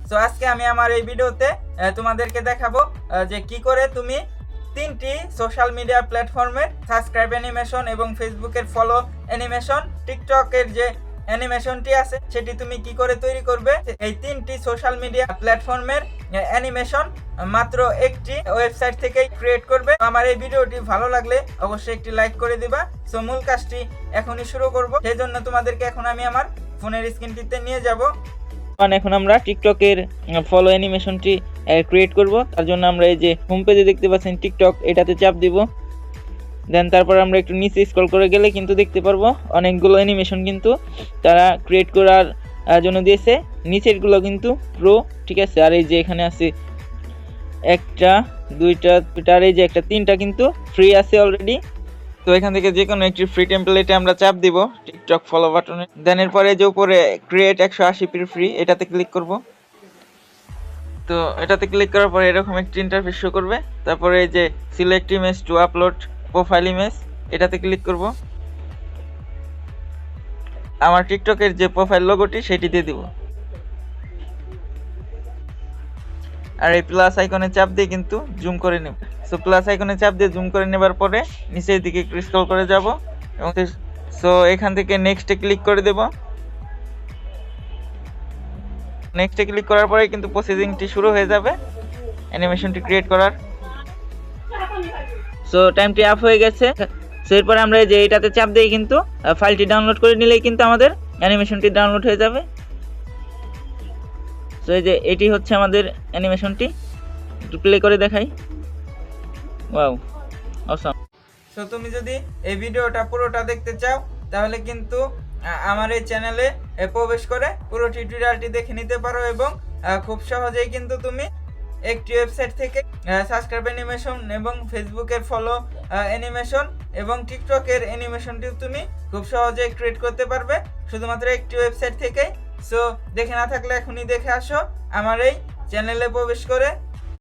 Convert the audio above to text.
So আজকে আমি আমার এই ভিডিওতে তোমাদেরকে দেখাবো যে কি করে তুমি 3টি সোশ্যাল মিডিয়া প্ল্যাটফর্মের সাবস্ক্রাইব অ্যানিমেশন এবং ফেসবুকের ফলো অ্যানিমেশন, টিকটকের যে অ্যানিমেশনটি আছে সেটি তুমি কি করে তৈরি করবে। এই 3টি সোশ্যাল মিডিয়া প্ল্যাটফর্মের অ্যানিমেশন মাত্র একটি ওয়েবসাইট থেকেই ক্রিয়েট করবে। আমার এই ভিডিওটি ভালো লাগলে অবশ্যই একটি লাইক করে দিবা। সো মূল কাজটি এখনই শুরু করব, সেই জন্য তোমাদেরকে এখন আমি আমার ফোনের স্ক্রিনটিতে নিয়ে যাব। এখন আমরা টিকটকের ফলো অ্যানিমেশনটি ক্রিয়েট করব। তার জন্য আমরা এই যে হোম পেজে দেখতে পাচ্ছেন টিকটক, এটাতে চাপ দিব। দেন তারপর আমরা একটু নিচে স্ক্রল করে গেলে কিন্তু দেখতে পারবো অনেকগুলো অ্যানিমেশন কিন্তু তারা ক্রিয়েট করার জন্য দিয়েছে। নিচেরগুলো কিন্তু প্রো, ঠিক আছে। আর এই যে এখানে আছে একটা, দুইটা, আর এই যে একটা, 3টা কিন্তু ফ্রি আছে অলরেডি। তো এখান থেকে যে কোনো একটি ফ্রি টেমপ্লেটে আমরা চাপ দিব টিকটক ফলো বাটনে। দেন এরপরে যে উপরে ক্রিয়েট 180p ফ্রি, এটাতে ক্লিক করব। তো এটাতে ক্লিক করার পরে এরকম একটি ইন্টারফেস শো করবে। তারপরে এই যে select image to upload profile image, এটাতে ক্লিক করব। আমার টিকটকের যে প্রোফাইল লোগোটি সেটি দিয়ে দিব। আর এই প্লাস আইকনে চাপ দিয়ে কিন্তু জুম করে নেব। সো প্লাস আইকনে চাপ দিয়ে জুম করে নেবার পরে নিচের দিকে একটু স্ক্রল করে যাব এবং সো এখান থেকে নেক্সটে ক্লিক করে দেব। নেক্সটে ক্লিক করার পরে কিন্তু প্রসেসিংটি শুরু হয়ে যাবে অ্যানিমেশনটি ক্রিয়েট করার। সো টাইমটি আপ হয়ে গেছে। সো এরপরে আমরা এই যে এটাতে চাপ দিয়ে কিন্তু ফাইলটি ডাউনলোড করে নিলেই কিন্তু আমাদের অ্যানিমেশনটি ডাউনলোড হয়ে যাবে। সো এই যে এটি হচ্ছে আমাদের অ্যানিমেশনটি, একটু প্লে করে দেখাই। Wow, awesome. সো তুমি যদি এই ভিডিওটা পুরোটা দেখতে চাও তাহলে কিন্তু আমার এই চ্যানেলে প্রবেশ করে পুরো টিউটোরিয়ালটি দেখে নিতে পারো এবং খুব সহজেই কিন্তু তুমি একটি ওয়েবসাইট থেকে সাবস্ক্রাইব অ্যানিমেশন এবং ফেসবুকের ফলো অ্যানিমেশন এবং টিকটকের অ্যানিমেশনটিও তুমি খুব সহজেই ক্রিয়েট করতে পারবে শুধুমাত্র একটি ওয়েবসাইট থেকেই। সো দেখে না থাকলে এখনই দেখে আসো আমার এই চ্যানেলে প্রবেশ করে।